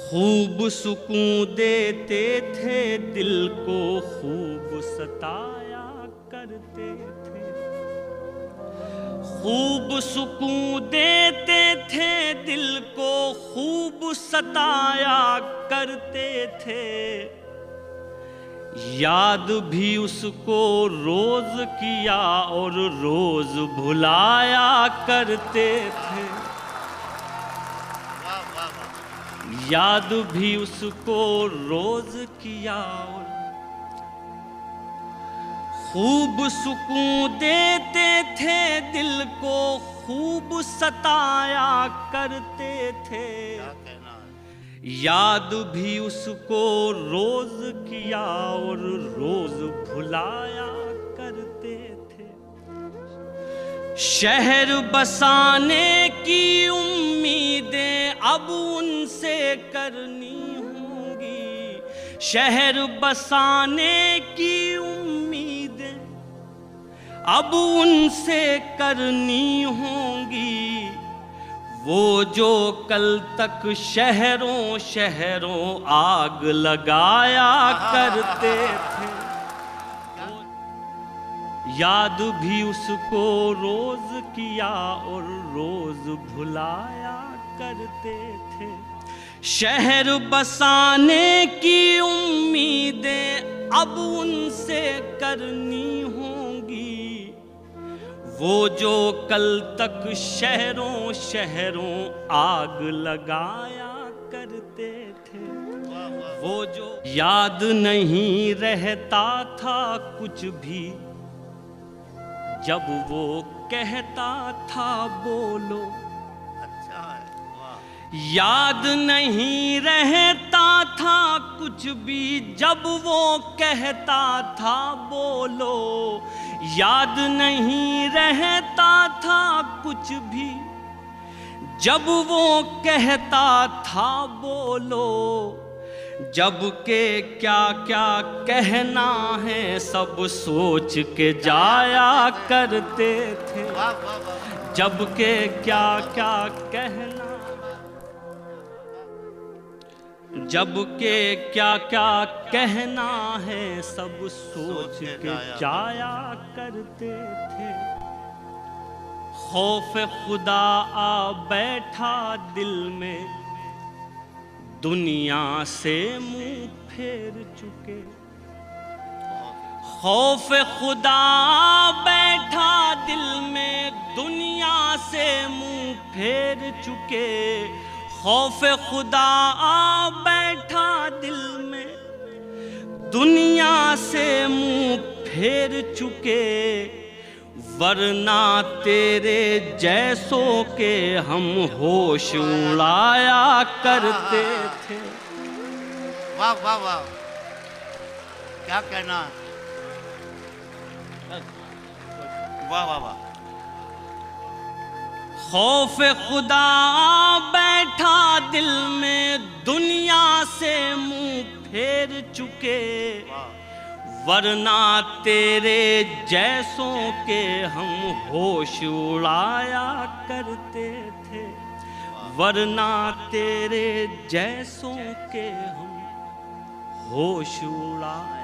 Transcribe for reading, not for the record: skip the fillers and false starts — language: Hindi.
खूब सुकून देते थे दिल को, खूब सताया करते थे। खूब सुकून देते थे दिल को, खूब सताया करते थे। याद भी उसको रोज किया और रोज भुलाया करते थे। याद भी उसको रोज किया और खूब सुकून देते थे दिल को, खूब सताया करते थे। याद भी उसको रोज किया और रोज भुलाया करते थे। शहर बसाने की उम्मीदें अब उनसे करनी होंगी। शहर बसाने की उम्मीदें अब उनसे करनी होंगी। वो जो कल तक शहरों शहरों आग लगाया करते थे। याद भी उसको रोज किया और रोज भुलाया करते थे। शहर बसाने की उम्मीदें अब उनसे करनी होंगी। वो जो कल तक शहरों शहरों आग लगाया करते थे। वो जो याद नहीं रहता था कुछ भी, जब वो कहता था बोलो। याद नहीं रहता था कुछ भी, जब वो कहता था बोलो। याद नहीं रहता था कुछ भी, जब वो कहता था बोलो। जब के क्या क्या कहना है सब सोच के जाया करते थे। जब के क्या क्या कहना, जब के क्या क्या कहना है सब सोच के जाया करते थे। खौफ खुदा आ बैठा दिल में, दुनिया से मुंह फेर चुके। खौफ खुदा आ बैठा दिल में, दुनिया से मुंह फेर चुके। खौफ खुदा आ बैठा दिल में, दुनिया से मुंह फेर चुके। वरना तेरे जैसों के हम होश उड़ाया करते थे। वाह वाह वाह, क्या कहना। वाह वाह वाह। खौफ खुदा बैठा दिल में, दुनिया से मुंह फेर चुके। वरना तेरे जैसों के हम होश उड़ाया करते थे। वरना तेरे जैसों के हम होश उड़ाया